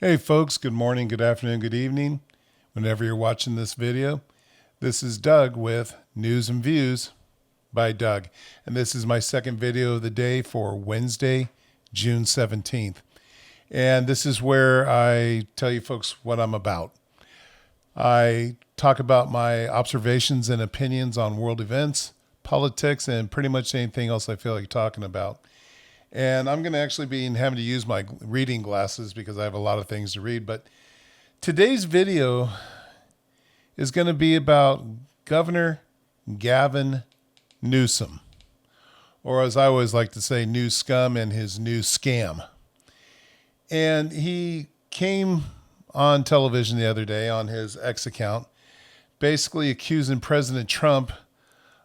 Hey folks, good morning, good afternoon, good evening. Whenever you're watching this video, this is Doug with News and Views by Doug. And this is my second video of the day for Wednesday, June 17th. And this is where I tell you folks what I'm about. I talk about my observations and opinions on world events, politics, and pretty much anything else I feel like talking about. And I'm going to actually be having to use my reading glasses because I have a lot of things to read. But today's video is going to be about Governor Gavin Newsom, or as I always like to say, Newscum and his new scam. And he came on television the other day on his X account, basically accusing President Trump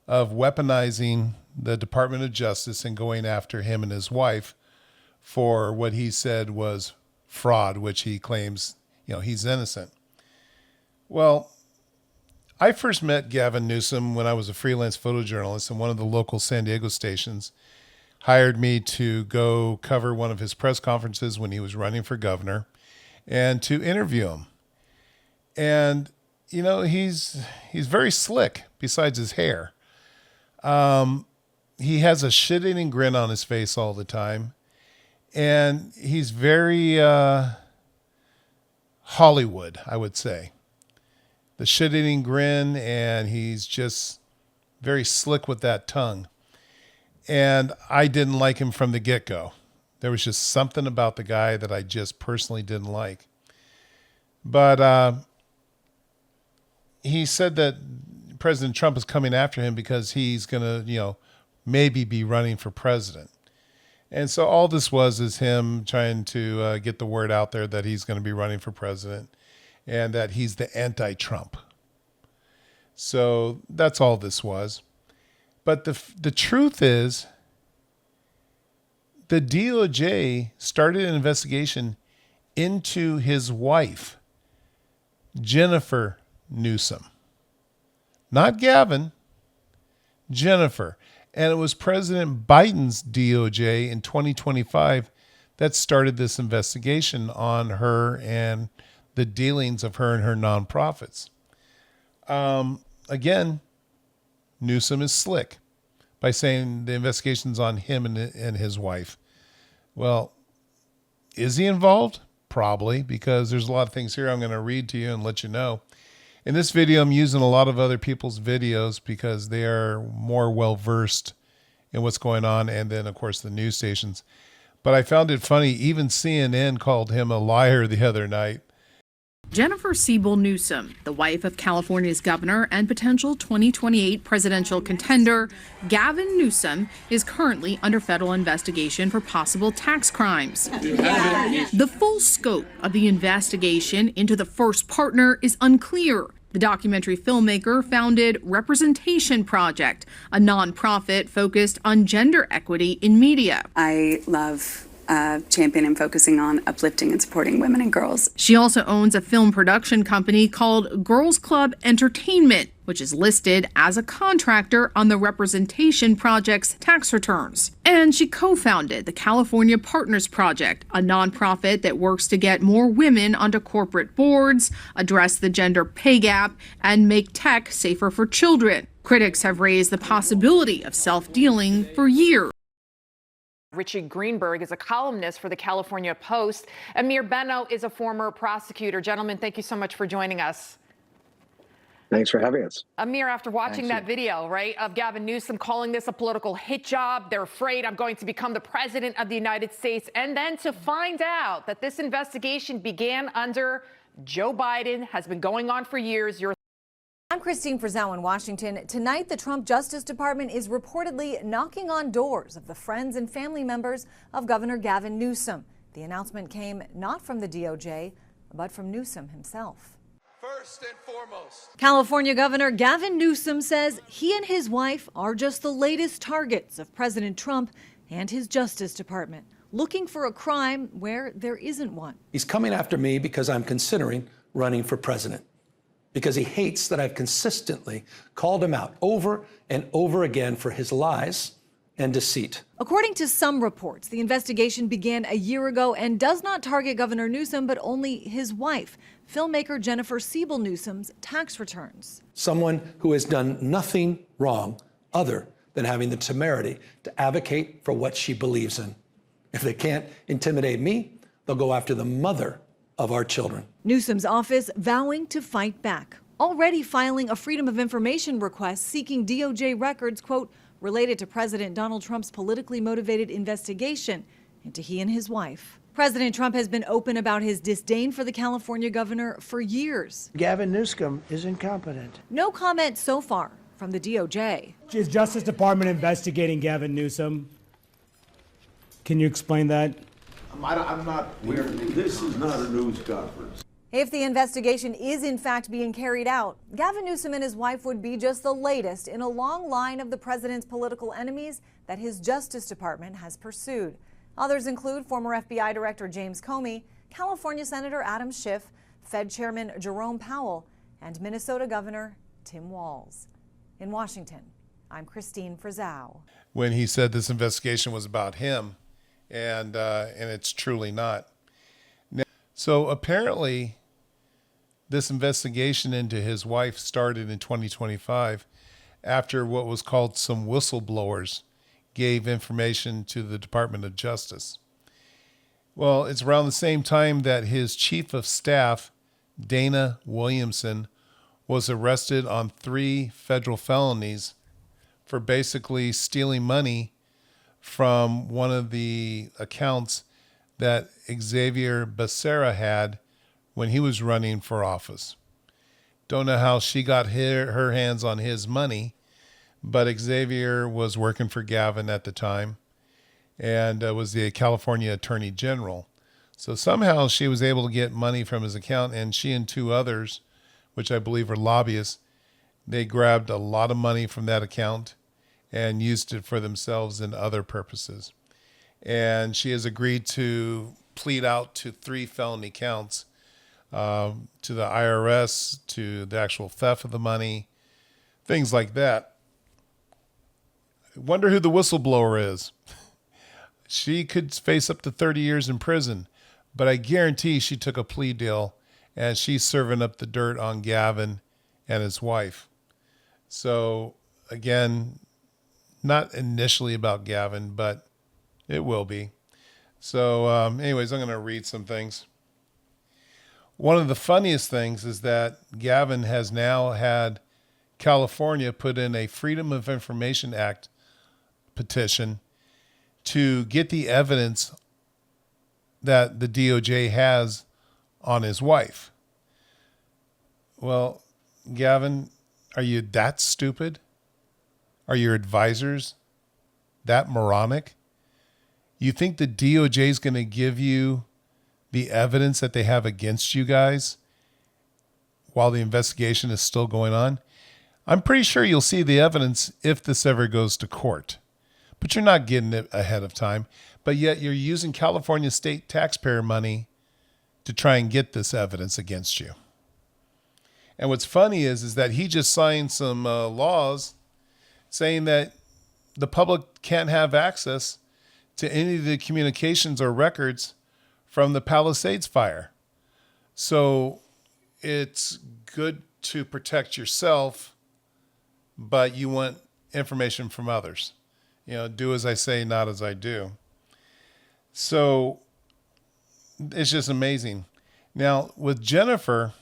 of weaponizing the Department of Justice and going after him and his wife for what he said was fraud, which he claims, he's innocent. Well, I first met Gavin Newsom when I was a freelance photojournalist, and one of the local San Diego stations hired me to go cover one of his press conferences when he was running for governor and to interview him. And, he's very slick besides his hair. He has a shit-eating grin on his face all the time. And he's very Hollywood, I would say. The shit-eating grin, and he's just very slick with that tongue. And I didn't like him from the get-go. There was just something about the guy that I just personally didn't like. But he said that President Trump is coming after him because he's going to, maybe be running for president. And so all this is him trying to get the word out there that he's going to be running for president and that he's the anti-Trump. So that's all this was. But the truth is, the DOJ started an investigation into his wife, Jennifer Newsom. Not Gavin, Jennifer. And it was President Biden's DOJ in 2025 that started this investigation on her and the dealings of her and her nonprofits. Again, Newsom is slick by saying the investigation's on him and his wife. Well, is he involved? Probably, because there's a lot of things here I'm going to read to you and let you know. In this video, I'm using a lot of other people's videos because they are more well-versed in what's going on, and then, of course, the news stations. But I found it funny, even CNN called him a liar the other night. Jennifer Siebel Newsom, the wife of California's governor and potential 2028 presidential contender, Gavin Newsom, is currently under federal investigation for possible tax crimes. The full scope of the investigation into the first partner is unclear. The documentary filmmaker founded Representation Project, a nonprofit focused on gender equity in media. I love championing and focusing on uplifting and supporting women and girls. She also owns a film production company called Girls Club Entertainment, which is listed as a contractor on the Representation Project's tax returns. And she co-founded the California Partners Project, a nonprofit that works to get more women onto corporate boards, address the gender pay gap, and make tech safer for children. Critics have raised the possibility of self-dealing for years. Richie Greenberg is a columnist for the California Post. Amir Benno is a former prosecutor. Gentlemen, thank you so much for joining us. Thanks for having us. Amir, after watching that video, right, of Gavin Newsom calling this a political hit job, they're afraid I'm going to become the president of the United States, and then to find out that this investigation began under Joe Biden, has been going on for years. I'm Christine Frizzell in Washington. Tonight, the Trump Justice Department is reportedly knocking on doors of the friends and family members of Governor Gavin Newsom. The announcement came not from the DOJ, but from Newsom himself. First and foremost, California Governor Gavin Newsom says he and his wife are just the latest targets of President Trump and his Justice Department, looking for a crime where there isn't one. He's coming after me because I'm considering running for president, because he hates that I've consistently called him out over and over again for his lies and deceit. According to some reports, the investigation began a year ago and does not target Governor Newsom, but only his wife, filmmaker Jennifer Siebel Newsom's tax returns. Someone who has done nothing wrong other than having the temerity to advocate for what she believes in. If they can't intimidate me, they'll go after the mother of our children. Newsom's office vowing to fight back, already filing a Freedom of Information request seeking DOJ records, quote, related to President Donald Trump's politically motivated investigation into he and his wife. President Trump has been open about his disdain for the California governor for years. Gavin Newscum is incompetent. No comment so far from the DOJ. Is Justice Department investigating Gavin Newsom? Can you explain that? I'm not. This is not a news conference. If the investigation is in fact being carried out, Gavin Newsom and his wife would be just the latest in a long line of the president's political enemies that his Justice Department has pursued. Others include former FBI Director James Comey, California Senator Adam Schiff, Fed Chairman Jerome Powell, and Minnesota Governor Tim Walz. In Washington, I'm Christine Frizzau. When he said this investigation was about him, and it's truly not. Now, so apparently, this investigation into his wife started in 2025 after what was called some whistleblowers gave information to the Department of Justice. Well, it's around the same time that his chief of staff, Dana Williamson, was arrested on 3 federal felonies for basically stealing money from one of the accounts that Xavier Becerra had when he was running for office. Don't know how she got her hands on his money, but Xavier was working for Gavin at the time and was the California Attorney General. So somehow she was able to get money from his account, and she and 2 others, which I believe are lobbyists, they grabbed a lot of money from that account and used it for themselves and other purposes. And she has agreed to plead out to 3 felony counts, to the IRS, to the actual theft of the money, things like that. I wonder who the whistleblower is. She could face up to 30 years in prison, but I guarantee she took a plea deal and she's serving up the dirt on Gavin and his wife. So again, not initially about Gavin, but it will be. So anyways, I'm going to read some things. One of the funniest things is that Gavin has now had California put in a Freedom of Information Act petition to get the evidence that the DOJ has on his wife. Well, Gavin, are you that stupid? Are your advisors that moronic? You think the DOJ is going to give you the evidence that they have against you guys while the investigation is still going on? I'm pretty sure you'll see the evidence if this ever goes to court, but you're not getting it ahead of time. But yet you're using California state taxpayer money to try and get this evidence against you. And what's funny is that he just signed some laws saying that the public can't have access to any of the communications or records from the Palisades fire. So it's good to protect yourself, but you want information from others. You know, do as I say, not as I do. So it's just amazing. Now, with Jennifer,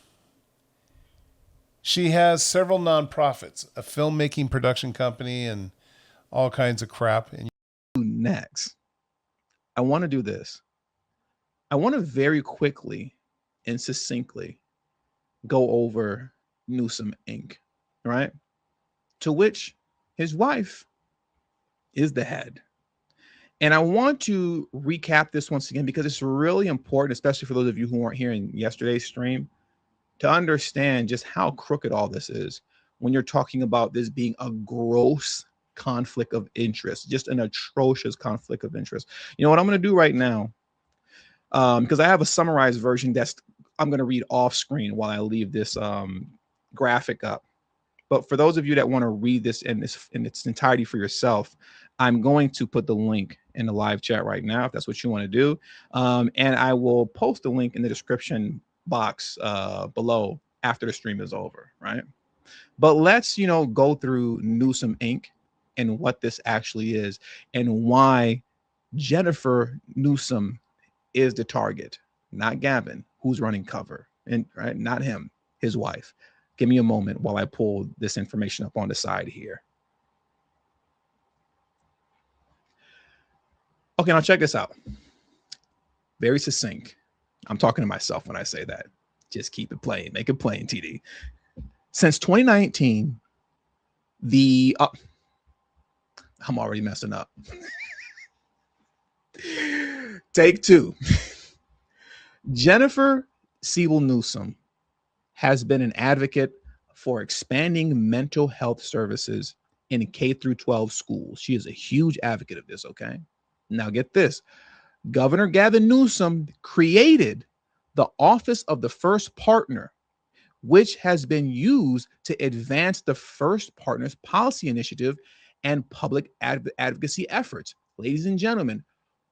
she has several nonprofits, a filmmaking production company, and all kinds of crap. And next, I want to do this. I want to very quickly and succinctly go over Newscum Inc., right? To which his wife is the head. And I want to recap this once again because it's really important, especially for those of you who weren't here in yesterday's stream, to understand just how crooked all this is when you're talking about this being a gross conflict of interest, just an atrocious conflict of interest. You know what I'm going to do right now, because I have a summarized version I'm going to read off screen while I leave this graphic up. But for those of you that want to read this in its entirety for yourself, I'm going to put the link in the live chat right now, if that's what you want to do. And I will post the link in the description box below after the stream is over, right? But let's, go through Newsome Inc. and what this actually is and why Jennifer Newsome is the target, not Gavin, who's running cover, and right, not him, his wife. Give me a moment while I pull this information up on the side here. Okay, now check this out. Very succinct. I'm talking to myself when I say that. Just keep it plain. Make it plain, TD. Since 2019, I'm already messing up. Take two. Jennifer Siebel Newsome has been an advocate for expanding mental health services in K through 12 schools. She is a huge advocate of this, okay? Now get this. Governor Gavin Newsom created the Office of the First Partner, which has been used to advance the First Partners policy initiative and public advocacy efforts. Ladies and gentlemen,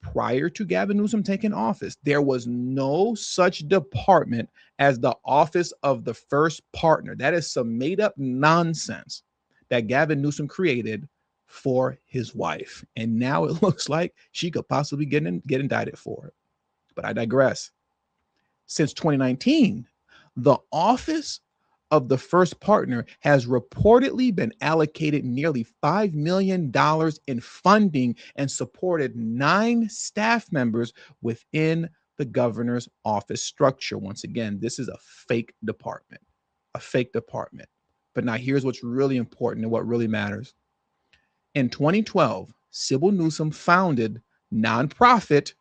prior to Gavin Newsom taking office, there was no such department as the Office of the First Partner. That is some made-up nonsense that Gavin Newsom created for his wife. And now it looks like she could possibly get indicted for it. But I digress. Since 2019, the Office of the First Partner has reportedly been allocated nearly $5 million in funding and supported 9 staff members within the governor's office structure. Once again, this is a fake department, But now here's what's really important and what really matters. In 2012, Sibyl Newsome founded nonprofit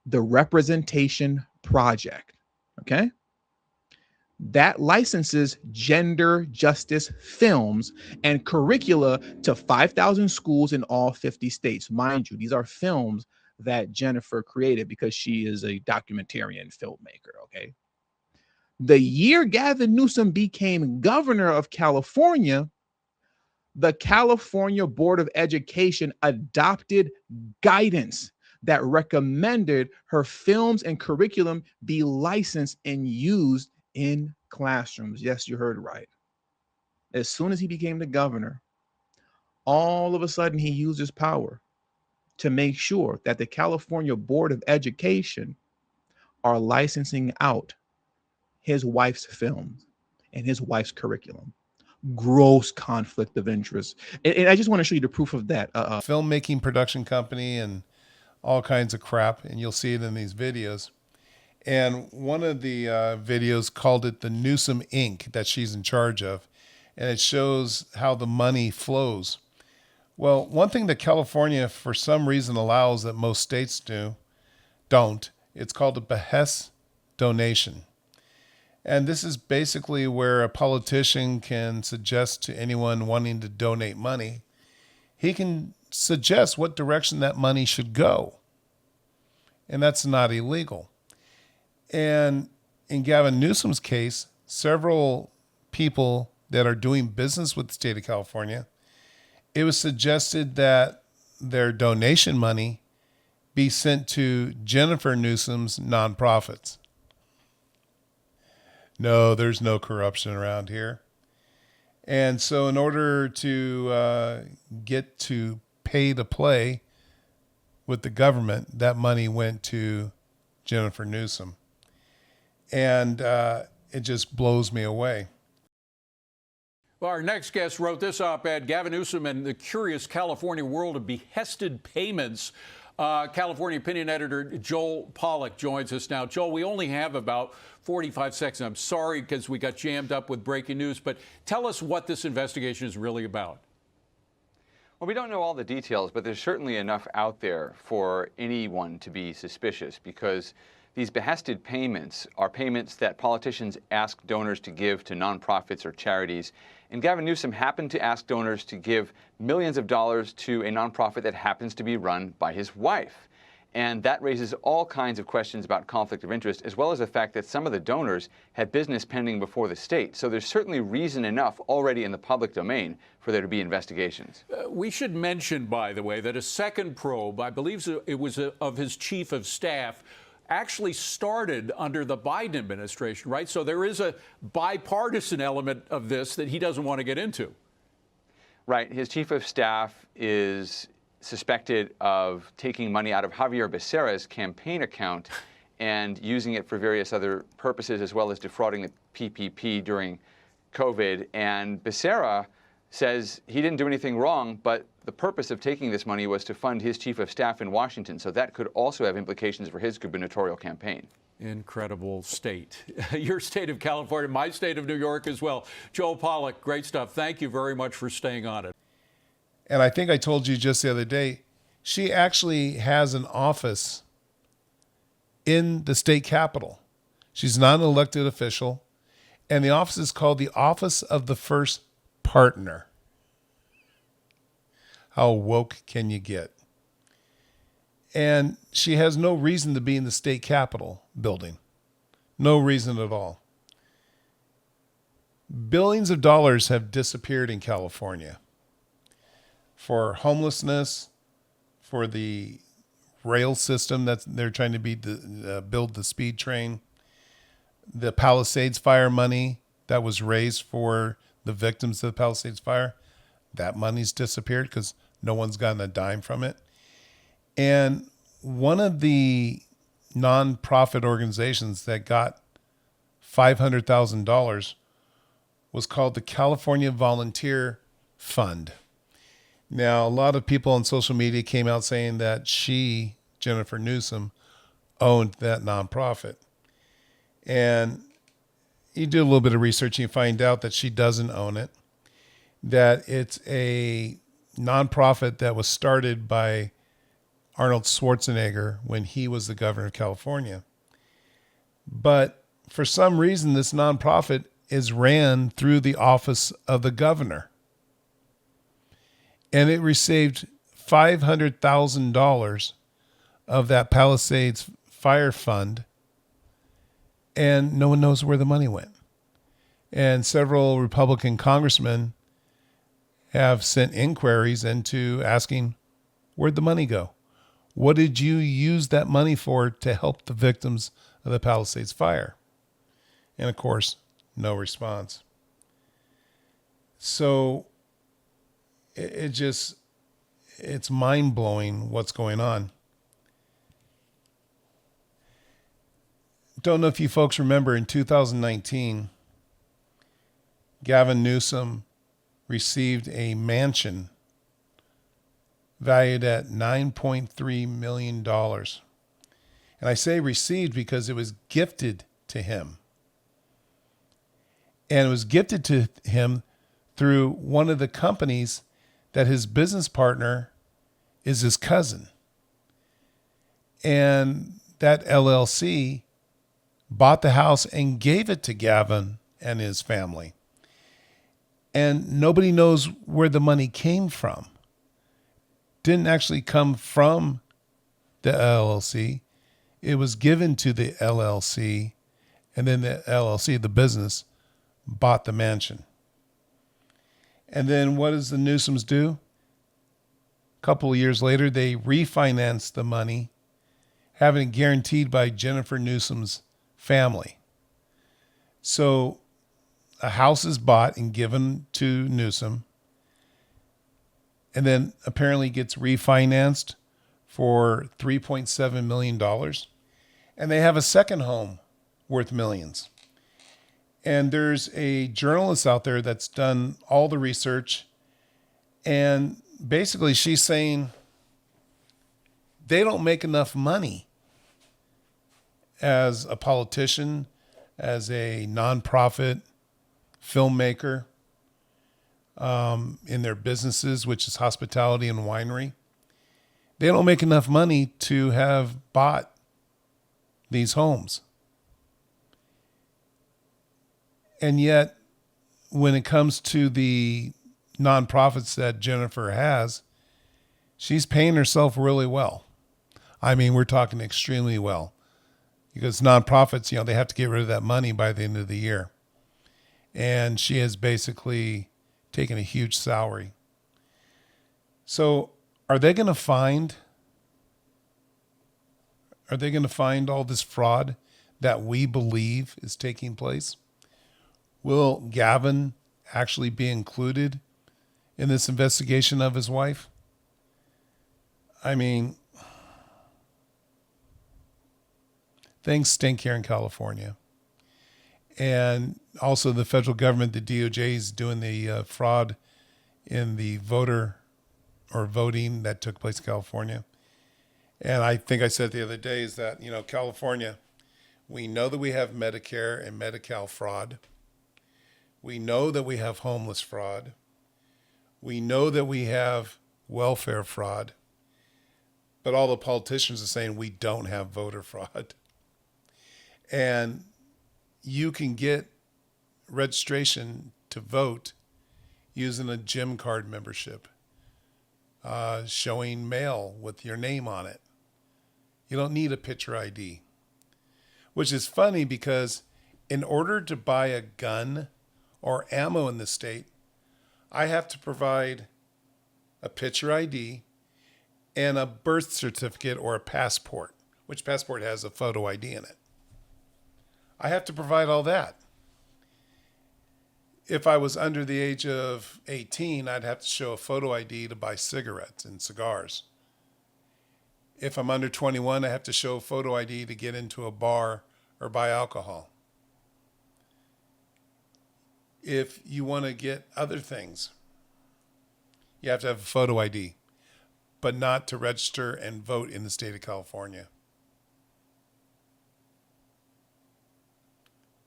The Representation Project. Okay? That licenses gender justice films and curricula to 5,000 schools in all 50 states. Mind you, these are films that Jennifer created because she is a documentarian filmmaker, okay? The year Gavin Newsom became governor of California, the California Board of Education adopted guidance that recommended her films and curriculum be licensed and used in classrooms. Yes, you heard right. As soon as he became the governor, all of a sudden he used his power to make sure that the California Board of Education are licensing out his wife's films and his wife's curriculum. Gross conflict of interest. And I just want to show you the proof of that. Filmmaking production company and all kinds of crap, and you'll see it in these videos. And one of the videos called it the Newsome Inc. that she's in charge of. And it shows how the money flows. Well, one thing that California, for some reason, allows that most states don't, it's called a behest donation. And this is basically where a politician can suggest to anyone wanting to donate money, he can suggest what direction that money should go. And that's not illegal. And in Gavin Newsom's case, several people that are doing business with the state of California, it was suggested that their donation money be sent to Jennifer Newsom's nonprofits. No, there's no corruption around here. And so in order to get to pay to play with the government, that money went to Jennifer Newsome. And it just blows me away. Well, our next guest wrote this op-ed, Gavin Newsom and the curious California world of behested payments. California opinion editor Joel Pollack joins us now. Joel, we only have about 45 seconds. I'm sorry because we got jammed up with breaking news, but tell us what this investigation is really about. Well, we don't know all the details, but there's certainly enough out there for anyone to be suspicious because these behested payments are payments that politicians ask donors to give to nonprofits or charities. And Gavin Newsom happened to ask donors to give millions of dollars to a nonprofit that happens to be run by his wife. And that raises all kinds of questions about conflict of interest, as well as the fact that some of the donors had business pending before the state. So there's certainly reason enough already in the public domain for there to be investigations. We should mention, by the way, that a second probe, I believe it was of his chief of staff, actually started under the Biden administration, right? So there is a bipartisan element of this that he doesn't want to get into. Right. His chief of staff is suspected of taking money out of Javier Becerra's campaign account and using it for various other purposes, as well as defrauding the PPP during COVID. And Becerra says he didn't do anything wrong, but the purpose of taking this money was to fund his chief of staff in Washington. So that could also have implications for his gubernatorial campaign. Incredible state. Your state of California, my state of New York as well. Joel Pollak, great stuff. Thank you very much for staying on it. And I think I told you just the other day, she actually has an office in the state capitol. She's not an elected official. And the office is called the Office of the First Partner. How woke can you get? And she has no reason to be in the state capitol building. No reason at all. Billions of dollars have disappeared in California for homelessness, for the rail system that they're trying to build the speed train, the Palisades fire money that was raised for the victims of the Palisades fire, that money's disappeared because no one's gotten a dime from it. And one of the nonprofit organizations that got $500,000 was called the California Volunteer Fund. Now, a lot of people on social media came out saying that she, Jennifer Newsom, owned that nonprofit. And you do a little bit of research and you find out that she doesn't own it, that it's a nonprofit that was started by Arnold Schwarzenegger when he was the governor of California. But for some reason, this nonprofit is ran through the office of the governor. And it received $500,000 of that Palisades Fire Fund, and no one knows where the money went. And several Republican congressmen have sent inquiries into asking, where'd the money go? What did you use that money for to help the victims of the Palisades fire? And of course, no response. So it's mind-blowing what's going on. Don't know if you folks remember in 2019, Gavin Newsom received a mansion valued at $9.3 million. And I say received because it was gifted to him. And it was gifted to him through one of the companies that his business partner is his cousin. And that LLC bought the house and gave it to Gavin and his family. And nobody knows where the money came from. Didn't actually come from the LLC. It was given to the LLC, and then the LLC, the business, bought the mansion. And then what does the Newsoms do? A couple of years later, they refinanced the money, having it guaranteed by Jennifer Newsom's family. So a house is bought and given to Newsom, and then apparently gets refinanced for $3.7 million. And they have a second home worth millions. And there's a journalist out there that's done all the research. And basically she's saying they don't make enough money as a politician, as a nonprofit filmmaker, in their businesses, which is hospitality and winery. They don't make enough money to have bought these homes. And yet, when it comes to the nonprofits that Jennifer has, she's paying herself really well. I mean, we're talking extremely well, because nonprofits, they have to get rid of that money by the end of the year. And she has basically taken a huge salary. So are they going to find all this fraud that we believe is taking place? Will Gavin actually be included in this investigation of his wife? I mean, things stink here in California. And also the federal government, the DOJ, is doing the fraud in the voting that took place in California. And I think I said the other day is that, California, we know that we have Medicare and Medi-Cal fraud. We know that we have homeless fraud. We know that we have welfare fraud. But all the politicians are saying we don't have voter fraud. And you can get registration to vote using a gym card membership, showing mail with your name on it. You don't need a picture ID, which is funny because in order to buy a gun or ammo in the state, I have to provide a picture ID and a birth certificate or a passport, which passport has a photo ID in it. I have to provide all that. If I was under the age of 18, I'd have to show a photo ID to buy cigarettes and cigars. If I'm under 21, I have to show a photo ID to get into a bar or buy alcohol. If you want to get other things, you have to have a photo ID, but not to register and vote in the state of California.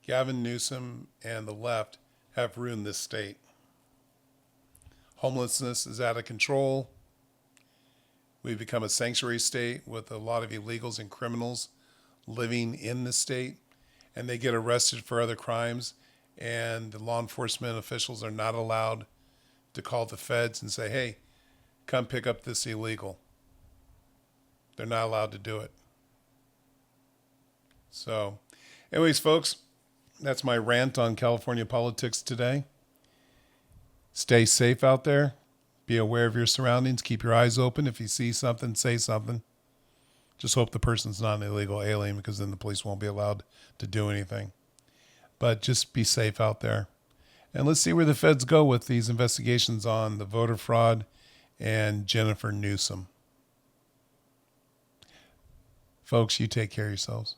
Gavin Newsom and the left have ruined this state. Homelessness is out of control. We've become a sanctuary state with a lot of illegals and criminals living in the state, and they get arrested for other crimes, and the law enforcement officials are not allowed to call the feds and say, hey, come pick up this illegal. They're not allowed to do it. So, anyways, folks, that's my rant on California politics today. Stay safe out there. Be aware of your surroundings. Keep your eyes open. If you see something, say something. Just hope the person's not an illegal alien, because then the police won't be allowed to do anything. But just be safe out there. And let's see where the feds go with these investigations on the voter fraud and Jennifer Newsom. Folks, you take care of yourselves.